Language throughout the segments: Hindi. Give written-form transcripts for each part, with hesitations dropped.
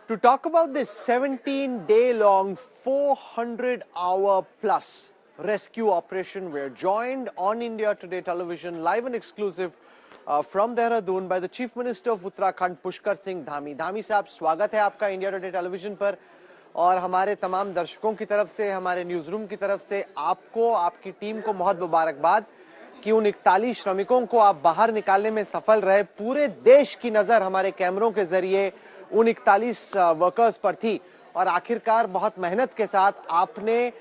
To talk about this 17-day-long, 400-hour-plus rescue operation, we're joined on India Today Television, live and exclusive from Dehradun by the Chief Minister of Uttarakhand, Pushkar Singh Dhami. Dhami साहब, स्वागत है आपका इंडिया टुडे टेलीविजन पर और हमारे तमाम दर्शकों की तरफ से, हमारे न्यूज रूम की तरफ से आपको, आपकी टीम को बहुत मुबारकबाद कि उन 41 श्रमिकों को आप बाहर निकालने में सफल रहे। पूरे देश की नजर हमारे कैमरों के जरिए उन 41 वर्कर्स पर थी और आखिरकार बहुत मेहनत के साथ आपने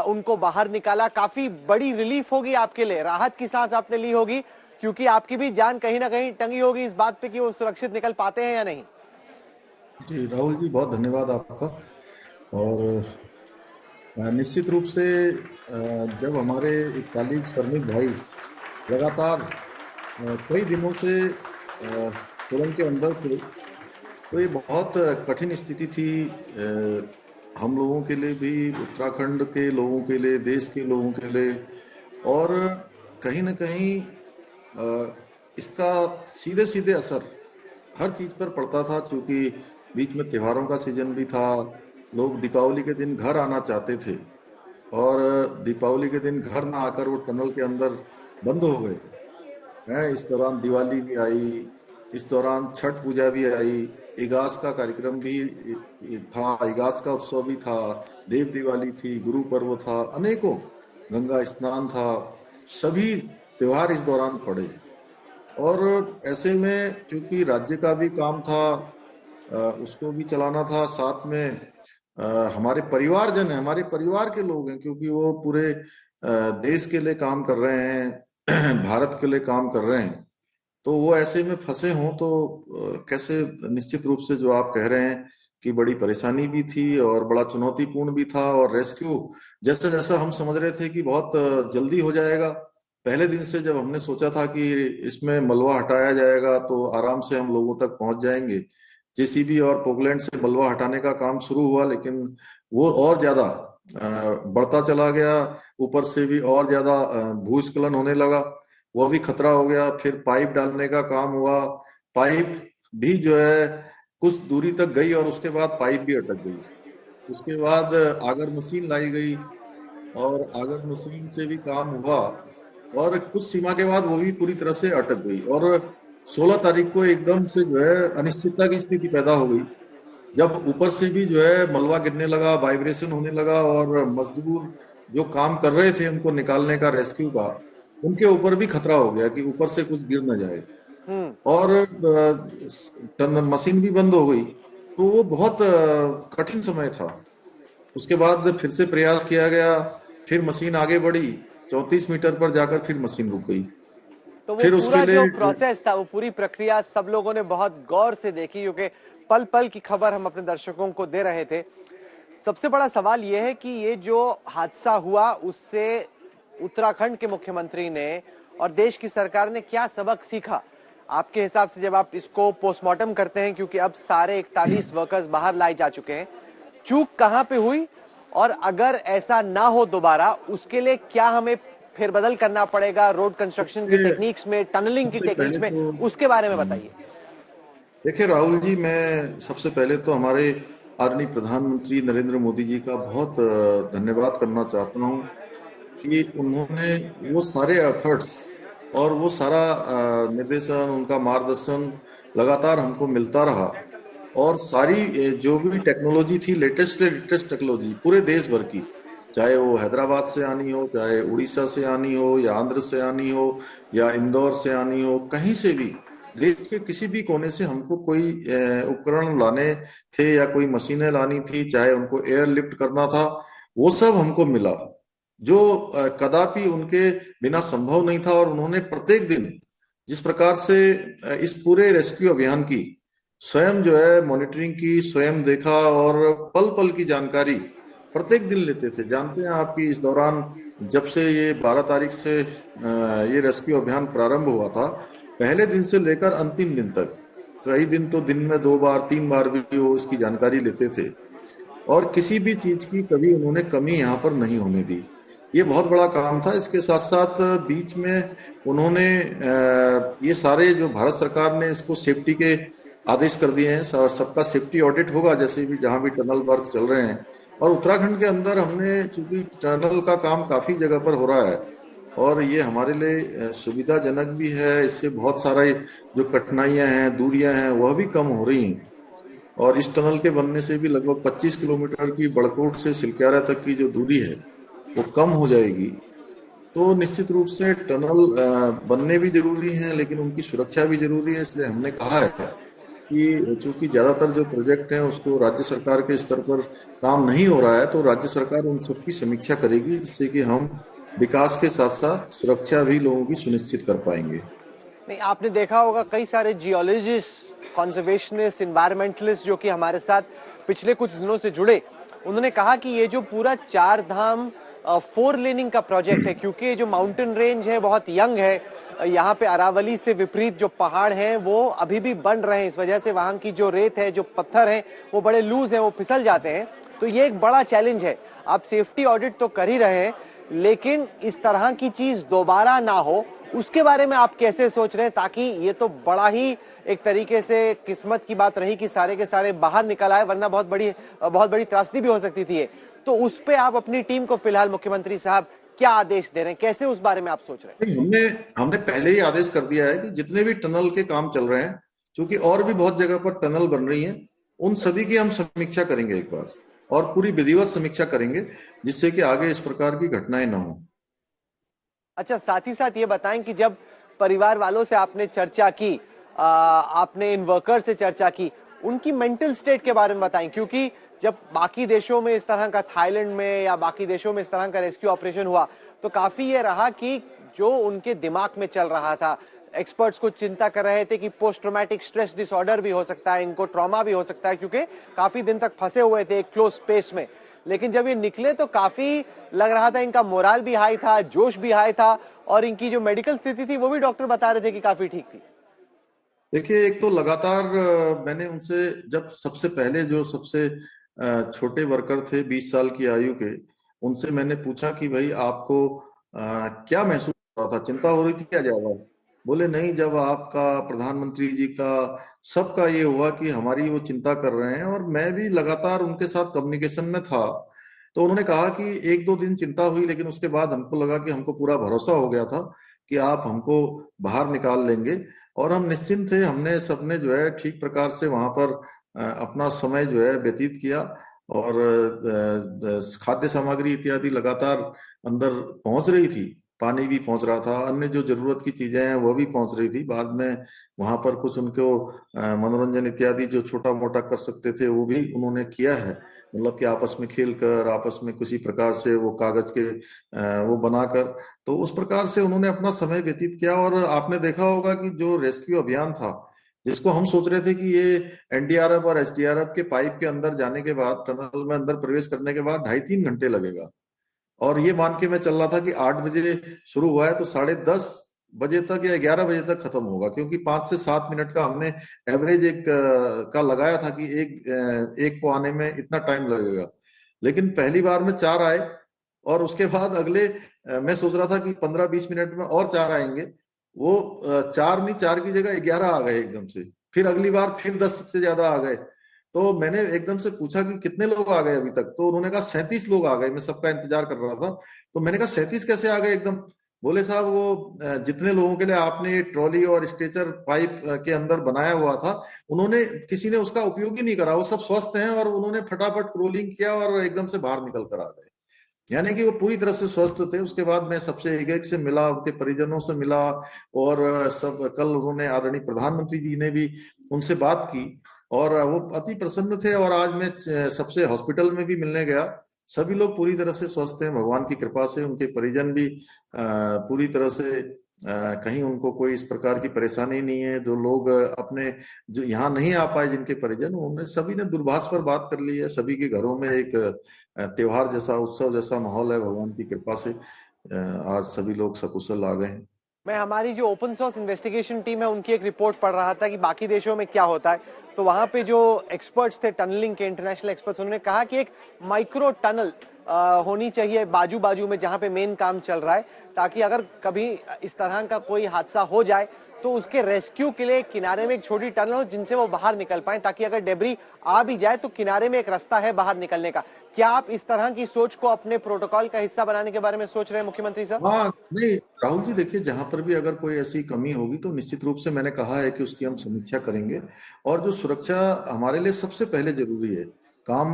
उनको बाहर निकाला। काफी बड़ी रिलीफ होगी आपके लिए, राहत की सांस आपने ली होगी, क्योंकि आपकी भी जान कहीं ना कहीं टंगी होगी इस बात पे कि वो सुरक्षित निकल पाते हैं या नहीं। जी राहुल जी, बहुत धन्यवाद आपका। और निश्चित रूप से जब हमारे 41 श्रमिक भाई लगातार कई दिनों से सुरंग के अंदर थे, तो ये बहुत कठिन स्थिति थी हम लोगों के लिए भी, उत्तराखंड के लोगों के लिए, देश के लोगों के लिए। और कहीं ना कहीं इसका सीधे सीधे असर हर चीज पर पड़ता था, क्योंकि बीच में त्योहारों का सीजन भी था। लोग दीपावली के दिन घर आना चाहते थे और दीपावली के दिन घर ना आकर वो टनल के अंदर बंद हो गए हैं। इस दौरान दिवाली भी आई, इस दौरान छठ पूजा भी आई, इगास का कार्यक्रम भी था, इगास का उत्सव भी था, देव दिवाली थी, गुरु पर्व था, अनेकों, गंगा स्नान था, सभी त्योहार इस दौरान पड़े। और ऐसे में क्योंकि राज्य का भी काम था, उसको भी चलाना था, साथ में हमारे परिवारजन है, हमारे परिवार के लोग हैं, क्योंकि वो पूरे देश के लिए काम कर रहे हैं, भारत के लिए काम कर रहे हैं, तो वो ऐसे में फंसे हों तो कैसे। निश्चित रूप से जो आप कह रहे हैं कि बड़ी परेशानी भी थी और बड़ा चुनौतीपूर्ण भी था। और रेस्क्यू जैसा जैसा हम समझ रहे थे कि बहुत जल्दी हो जाएगा, पहले दिन से जब हमने सोचा था कि इसमें मलबा हटाया जाएगा तो आराम से हम लोगों तक पहुंच जाएंगे, जेसीबी और पोकलैंड से मलबा हटाने का काम शुरू हुआ, लेकिन वो और ज्यादा बढ़ता चला गया। ऊपर से भी और ज्यादा भूस्खलन होने लगा, वो भी खतरा हो गया। फिर पाइप डालने का काम हुआ, पाइप भी जो है कुछ दूरी तक गई और उसके बाद पाइप भी अटक गई। उसके बाद आगर मशीन लाई गई और आगर मशीन से भी काम हुआ और कुछ सीमा के बाद वो भी पूरी तरह से अटक गई। और 16 तारीख को एकदम से जो है अनिश्चितता की स्थिति पैदा हो गई, जब ऊपर से भी जो है मलबा गिरने लगा, वाइब्रेशन होने लगा और मजदूर जो काम कर रहे थे उनको निकालने का, रेस्क्यू का, उनके ऊपर भी खतरा हो गया कि ऊपर से कुछ गिर न जाए। और मशीन भी बंद हो गई, तो वो बहुत कठिन समय था। उसके बाद फिर से प्रयास किया गया, फिर मशीन आगे बढ़ी, 34 मीटर पर जाकर फिर मशीन रुक गई। तो वो पूरा जो प्रोसेस था, वो पूरी प्रक्रिया सब लोगों ने बहुत गौर से देखी, क्योंकि पल पल की खबर हम अपने दर्शकों को दे रहे थे। सबसे बड़ा सवाल यह है कि ये जो हादसा हुआ उससे उत्तराखंड के मुख्यमंत्री ने और देश की सरकार ने क्या सबक सीखा आपके हिसाब से, जब आप इसको पोस्टमार्टम करते हैं, क्योंकि अब सारे 41 वर्कर्स बाहर लाए जा चुके हैं। चूक कहां पे हुई और अगर ऐसा ना हो दोबारा, उसके लिए क्या हमें फिर बदल करना पड़ेगा रोड कंस्ट्रक्शन की टेक्निक्स में, टनलिंग की टेक्निक्स में, उसके बारे में बताइए। देखिए राहुल जी, मैं सबसे पहले तो हमारे आदरणीय प्रधानमंत्री नरेंद्र मोदी जी का बहुत धन्यवाद करना चाहता हूँ कि उन्होंने वो सारे एफर्ट्स और वो सारा निर्देशन, उनका मार्गदर्शन लगातार हमको मिलता रहा। और सारी जो भी टेक्नोलॉजी थी, लेटेस्ट से लेटेस्ट टेक्नोलॉजी पूरे देश भर की, चाहे वो हैदराबाद से आनी हो, चाहे उड़ीसा से आनी हो, या आंध्र से आनी हो, या इंदौर से आनी हो, कहीं से भी देश के किसी भी कोने से हमको कोई उपकरण लाने थे या कोई मशीनें लानी थी, चाहे उनको एयरलिफ्ट करना था, वो सब हमको मिला, जो कदापि उनके बिना संभव नहीं था। और उन्होंने प्रत्येक दिन जिस प्रकार से इस पूरे रेस्क्यू अभियान की स्वयं जो है मॉनिटरिंग की, स्वयं देखा और पल पल की जानकारी प्रत्येक दिन लेते थे। जानते हैं आपकी इस दौरान जब से ये 12 तारीख से ये रेस्क्यू अभियान प्रारंभ हुआ था, पहले दिन से लेकर अंतिम दिन तक कई दिन तो दिन में 2 बार 3 बार भी वो इसकी जानकारी लेते थे और किसी भी चीज की कभी उन्होंने कमी यहाँ पर नहीं होने दी। ये बहुत बड़ा काम था। इसके साथ साथ बीच में उन्होंने ये सारे जो भारत सरकार ने इसको सेफ्टी के आदेश कर दिए हैं। सबका सेफ्टी ऑडिट होगा जैसे भी जहां भी टनल वर्क चल रहे हैं। और उत्तराखंड के अंदर हमने, चूंकि टनल का काम काफी जगह पर हो रहा है और ये हमारे लिए सुविधाजनक भी है, इससे बहुत सारा जो कठिनाइयां हैं, दूरियां हैं, वह भी कम हो रही हैं। और इस टनल के बनने से भी लगभग 25 किलोमीटर की बड़कोट से सिलक्यारा तक की जो दूरी है वो कम हो जाएगी। तो निश्चित रूप से टनल बनने भी जरूरी हैं, लेकिन उनकी सुरक्षा भी जरूरी है। इसलिए हमने कहा है कि चूंकि ज्यादातर जो प्रोजेक्ट हैं उसको राज्य सरकार के स्तर पर काम नहीं हो रहा है, तो राज्य सरकार उन सबकी समीक्षा करेगी, जिससे कि हम विकास के साथ साथ सुरक्षा भी लोगों की सुनिश्चित कर पाएंगे। नहीं, आपने देखा होगा कई सारे जियोलॉजिस्ट, कॉन्जर्वेशनिस्ट, इन्वायरमेंटलिस्ट जो कि हमारे साथ पिछले कुछ दिनों से जुड़े, उन्होंने कहा कि ये जो पूरा चार धाम 4 लेनिंग का प्रोजेक्ट है, क्योंकि ये जो माउंटेन रेंज है बहुत यंग है, यहाँ पे अरावली से विपरीत जो पहाड़ हैं वो अभी भी बन रहे हैं, इस वजह से वहां की जो रेत है, जो पत्थर हैं, वो बड़े लूज हैं, वो फिसल जाते हैं। तो ये एक बड़ा चैलेंज है। आप सेफ्टी ऑडिट तो कर ही रहे हैं, लेकिन इस तरह की चीज दोबारा ना हो, उसके बारे में आप कैसे सोच रहे हैं, ताकि ये तो बड़ा ही एक तरीके से किस्मत की बात रही कि सारे के सारे बाहर निकल आए, वरना बहुत बड़ी त्रासदी भी हो सकती थी ये। तो उस पे आप अपनी टीम को फिलहाल मुख्यमंत्री साहब क्या आदेश दे रहे हैं, कैसे उस बारे में आप सोच रहे हैं? नहीं, हमने हमने पहले ही आदेश कर दिया है कि जितने भी टनल के काम चल रहे हैं, क्योंकि और भी बहुत जगह पर टनल बन रही हैं, उन सभी की हम समीक्षा करेंगे एक बार, और पूरी विधिवत समीक्षा करेंगे, जिससे कि आगे इस प्रकार की घटनाएं ना हो। अच्छा, साथ ही साथ ये बताएं कि जब परिवार वालों से आपने चर्चा की, आपने इन वर्कर से चर्चा की, उनकी मेंटल स्टेट के बारे में बताएं, क्योंकि जब बाकी देशों में इस तरह का, थाईलैंड में या बाकी देशों में इस तरह का रेस्क्यू ऑपरेशन हुआ, तो काफी ये रहा कि जो उनके दिमाग में चल रहा था, एक्सपर्ट्स को चिंता कर रहे थे कि पोस्ट ट्रॉमेटिक स्ट्रेस डिसऑर्डर भी हो सकता है, इनको ट्रॉमा भी हो सकता है, क्योंकि काफी दिन तक फंसे हुए थे एक क्लोज स्पेस में। लेकिन जब ये निकले तो काफी लग रहा था इनका मोराल भी हाई था, जोश भी हाई था, और इनकी जो मेडिकल स्थिति थी वो भी डॉक्टर बता रहे थे कि काफी ठीक थी। देखिए, एक तो लगातार मैंने उनसे, जब सबसे पहले जो सबसे छोटे वर्कर थे 20 साल की आयु के, उनसे मैंने पूछा कि भाई आपको क्या महसूस हो रहा था, चिंता हो रही थी क्या ज्यादा? बोले नहीं, जब आपका प्रधानमंत्री जी का सबका ये हुआ कि हमारी वो चिंता कर रहे हैं, और मैं भी लगातार उनके साथ कम्युनिकेशन में था, तो उन्होंने कहा कि एक दो दिन चिंता हुई, लेकिन उसके बाद हमको लगा कि हमको पूरा भरोसा हो गया था कि आप हमको बाहर निकाल लेंगे, और हम निश्चिंत थे। हमने सबने जो है ठीक प्रकार से वहां पर अपना समय जो है व्यतीत किया, और खाद्य सामग्री इत्यादि लगातार अंदर पहुंच रही थी, पानी भी पहुंच रहा था, अन्य जो जरूरत की चीजें हैं वो भी पहुंच रही थी। बाद में वहां पर कुछ उनको मनोरंजन इत्यादि जो छोटा मोटा कर सकते थे वो भी उन्होंने किया है, मतलब कि आपस में खेल कर, आपस में किसी प्रकार से वो कागज के वो बनाकर, तो उस प्रकार से उन्होंने अपना समय व्यतीत किया। और आपने देखा होगा कि जो रेस्क्यू अभियान था, जिसको हम सोच रहे थे कि ये एनडीआरएफ और एसडीआरएफ के पाइप के अंदर जाने के बाद, टनल में अंदर प्रवेश करने के बाद 2.5-3 घंटे लगेगा, और ये मान के मैं चल रहा था कि 8 बजे शुरू हुआ है तो 10:30 बजे तक या 11 बजे तक खत्म होगा, क्योंकि 5 से 7 मिनट का हमने एवरेज एक का लगाया था कि एक को आने में इतना टाइम लगेगा। लेकिन पहली बार में 4 आए, और उसके बाद अगले मैं सोच रहा था कि 15-20 मिनट में और 4 आएंगे, वो 4 नहीं, 4 की जगह 11 आ गए एकदम से। फिर अगली बार फिर 10 से ज्यादा आ गए। तो मैंने एकदम से पूछा कि कितने लोग आ गए अभी तक, तो उन्होंने कहा 37 लोग आ गए। मैं सबका इंतजार कर रहा था, तो मैंने कहा 37 कैसे आ गए एकदम? बोले साहब वो जितने लोगों के लिए आपने ट्रॉली और स्ट्रेचर पाइप के अंदर बनाया हुआ था, उन्होंने, किसी ने उसका उपयोग ही नहीं करा, वो सब स्वस्थ हैं, और उन्होंने फटाफट क्रोलिंग किया और एकदम से बाहर निकल कर आ गए। यानी कि वो पूरी तरह से स्वस्थ थे। उसके बाद मैं सबसे एक एक से मिला, उनके परिजनों से मिला, और सब कल उन्होंने, आदरणीय प्रधानमंत्री जी ने भी उनसे बात की, और वो अति प्रसन्न थे। और आज मैं सबसे हॉस्पिटल में भी मिलने गया, सभी लोग पूरी तरह से स्वस्थ हैं भगवान की कृपा से। उनके परिजन भी पूरी तरह से, कहीं उनको कोई इस प्रकार की परेशानी नहीं है। जो लोग अपने, जो यहाँ नहीं आ पाए, जिनके परिजन, उन्होंने सभी ने दूरभाष पर बात कर ली है। सभी के घरों में एक त्योहार जैसा, उत्सव जैसा माहौल है भगवान की कृपा से। आज सभी लोग सकुशल आ गए हैं। मैं हमारी जो ओपन सोर्स इन्वेस्टिगेशन टीम है उनकी एक रिपोर्ट पढ़ रहा था कि बाकी देशों में क्या होता है, तो वहां पे जो एक्सपर्ट्स थे, टनलिंग के इंटरनेशनल एक्सपर्ट्स, उन्होंने कहा कि एक माइक्रो टनल होनी चाहिए बाजू बाजू में जहां पे मेन काम चल रहा है, ताकि अगर कभी इस तरह का कोई हादसा हो जाए तो उसके रेस्क्यू के लिए किनारे में एक छोटी टनल हो जिनसे वो बाहर निकल पाए, ताकि अगर डेब्री आ भी जाए तो किनारे में एक रास्ता है बाहर निकलने का। क्या आप इस तरह की सोच को अपने प्रोटोकॉल का हिस्सा बनाने के बारे में सोच रहे हैं मुख्यमंत्री साहब? हाँ, नहीं राहुल जी, देखिए जहां पर भी अगर कोई ऐसी कमी होगी तो निश्चित रूप से मैंने कहा है कि उसकी हम समीक्षा करेंगे। और जो सुरक्षा हमारे लिए सबसे पहले जरूरी है। काम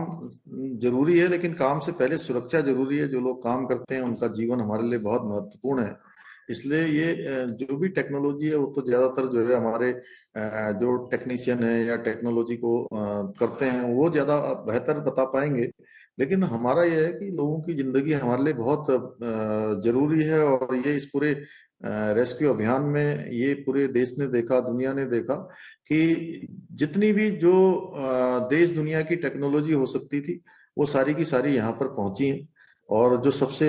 जरूरी है, लेकिन काम से पहले सुरक्षा जरूरी है। जो लोग काम करते हैं उनका जीवन हमारे लिए बहुत महत्वपूर्ण है। इसलिए ये जो भी टेक्नोलॉजी है वो तो ज्यादातर जो है हमारे जो टेक्नीशियन है या टेक्नोलॉजी को करते हैं वो ज्यादा बेहतर बता पाएंगे। लेकिन हमारा यह है कि लोगों की जिंदगी हमारे लिए बहुत जरूरी है। और ये इस पूरे रेस्क्यू अभियान में ये पूरे देश ने देखा, दुनिया ने देखा कि जितनी भी जो देश दुनिया की टेक्नोलॉजी हो सकती थी वो सारी की सारी यहाँ पर पहुंची है। और जो सबसे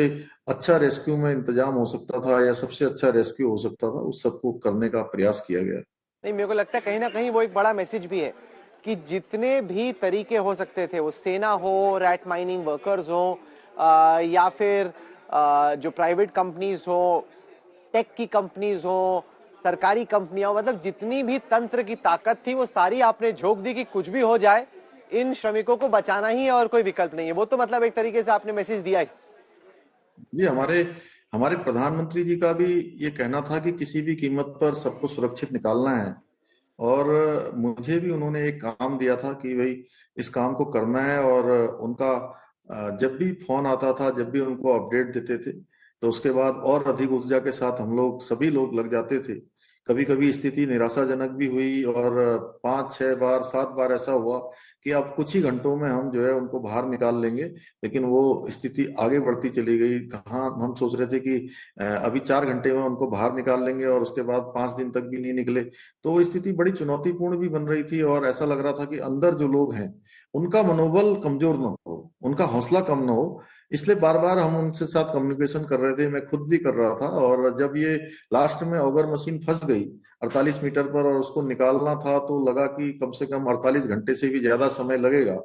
अच्छा रेस्क्यू में इंतजाम हो सकता था या सबसे अच्छा रेस्क्यू हो सकता था उस सबको करने का प्रयास किया गया। नहीं, मेरे को लगता है कहीं ना कहीं वो एक बड़ा मैसेज भी है कि जितने भी तरीके हो सकते थे, वो सेना हो, रैट माइनिंग वर्कर्स हो, या फिर जो प्राइवेट कंपनीज हो, टेक की कंपनीज हो, सरकारी कंपनियां हो, मतलब जितनी भी तंत्र की ताकत थी वो सारी आपने झोंक दी कि कुछ भी हो जाए इन श्रमिकों को बचाना ही है और कोई विकल्प नहीं है। वो तो मतलब एक तरीके से आपने मैसेज दिया ही। जी, हमारे हमारे प्रधानमंत्री जी का भी ये कहना था कि किसी भी कीमत पर सबको सुरक्षित निकालना है। और मुझे भी उन्होंने एक काम दिया था कि भाई इस काम को करना है। और उनका जब भी फोन आता था, जब भी उनको अपडेट देते थे, तो उसके बाद और अधिक ऊर्जा के साथ हम लोग सभी लोग लग जाते थे। कभी कभी स्थिति निराशाजनक भी हुई और 5 6 बार 7 बार ऐसा हुआ कि अब कुछ ही घंटों में हम जो है उनको बाहर निकाल लेंगे। लेकिन वो स्थिति आगे बढ़ती चली गई। कहाँ हम सोच रहे थे कि अभी 4 घंटे में उनको बाहर निकाल लेंगे और उसके बाद 5 दिन तक भी नहीं निकले। तो वो स्थिति बड़ी चुनौतीपूर्ण भी बन रही थी और ऐसा लग रहा था कि अंदर जो लोग हैं उनका मनोबल कमजोर ना हो, उनका हौसला कम ना हो। इसलिए बार बार हम उनसे साथ कम्युनिकेशन कर रहे थे, मैं खुद भी कर रहा था। और जब ये लास्ट में ऑगर मशीन फंस गई 48 मीटर पर और उसको निकालना था तो लगा कि कम से कम 48 घंटे से भी ज्यादा समय लगेगा।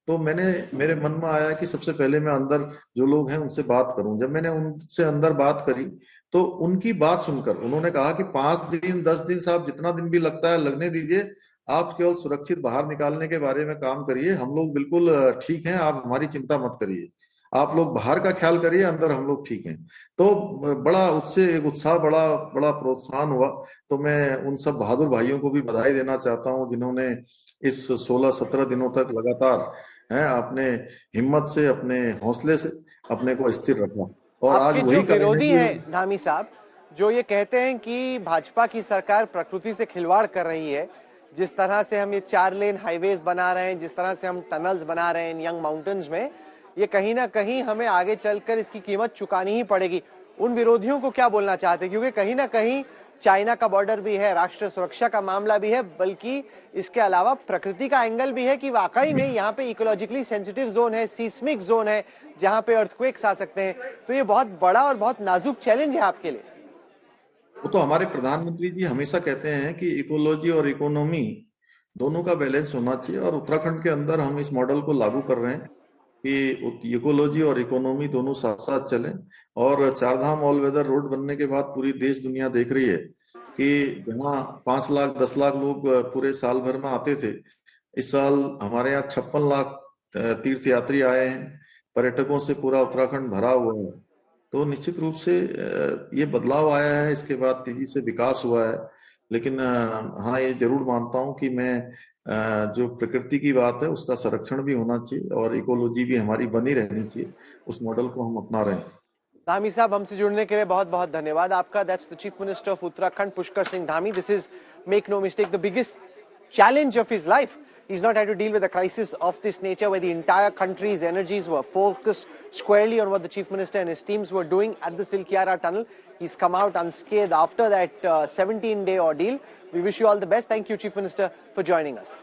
तो मेरे मन में आया कि सबसे पहले मैं अंदर जो लोग हैं उनसे बात करूं। जब मैंने उनसे अंदर बात करी तो उनकी बात सुनकर उन्होंने कहा कि 5 दिन 10 दिन साहब जितना दिन भी लगता है लगने दीजिए, आप केवल सुरक्षित बाहर निकालने के बारे में काम करिए, हम लोग बिल्कुल ठीक हैं, आप हमारी चिंता मत करिए, आप लोग बाहर का ख्याल करिए, अंदर हम लोग ठीक हैं। तो बड़ा उससे एक उत्साह, बड़ा बड़ा प्रोत्साहन हुआ। तो मैं उन सब बहादुर भाइयों को भी बधाई देना चाहता हूं जिन्होंने इस 16 17 दिनों तक लगातार अपने हिम्मत से, अपने हौसले से अपने को स्थिर रखा। और आज आपके जो वही विरोधी करेंगे हैं धामी साहब, जो ये कहते हैं कि भाजपा की सरकार प्रकृति से खिलवाड़ कर रही है, जिस तरह से हम ये 4 लेन हाईवेज बना रहे हैं, जिस तरह से हम टनल्स बना रहे हैं इन यंग माउंटेन्स में, ये कहीं ना कहीं हमें आगे चलकर इसकी कीमत चुकानी ही पड़ेगी। उन विरोधियों को क्या बोलना चाहते हैं? क्योंकि कहीं ना कहीं चाइना का बॉर्डर भी है, राष्ट्रीय सुरक्षा का मामला भी है, बल्कि इसके अलावा प्रकृति का एंगल भी है कि वाकई में यहाँ पे इकोलॉजिकली सेंसिटिव जोन है, सीस्मिक जोन है, जहाँ पे अर्थक्वेक्स आ सकते हैं। तो ये बहुत बड़ा और बहुत नाजुक चैलेंज है आपके लिए। वो तो हमारे प्रधानमंत्री जी हमेशा कहते हैं कि इकोलॉजी और इकोनॉमी दोनों का बैलेंस होना चाहिए। और उत्तराखंड के अंदर हम इस मॉडल को लागू कर रहे हैं कि इकोलॉजी और इकोनॉमी दोनों साथ साथ चलें। और चारधाम ऑल वेदर रोड बनने के बाद पूरी देश दुनिया देख रही है कि जहाँ 5 लाख 10 लाख लोग पूरे साल भर में आते थे, इस साल हमारे यहाँ 56 लाख तीर्थ यात्री आए हैं। पर्यटकों से पूरा उत्तराखंड भरा हुआ है। तो निश्चित रूप से ये बदलाव आया है, इसके बाद तेजी से विकास हुआ है। लेकिन हाँ, ये जरूर मानता हूँ कि मैं जो प्रकृति की बात है उसका संरक्षण भी होना चाहिए और इकोलॉजी भी हमारी बनी रहनी चाहिए। उस मॉडल को हम अपना रहे हैं। धामी साहब, हमसे जुड़ने के लिए बहुत बहुत धन्यवाद आपका। That's the chief minister of Uttarakhand, Pushkar Singh Dhami. This is, make no mistake, the biggest challenge of his life. He's not had to deal with a crisis of this nature where the entire country's energies were focused squarely on what the Chief Minister and his teams were doing at the Silkyara tunnel. He's come out unscathed after that 17-day ordeal. We wish you all the best. Thank you, Chief Minister, for joining us.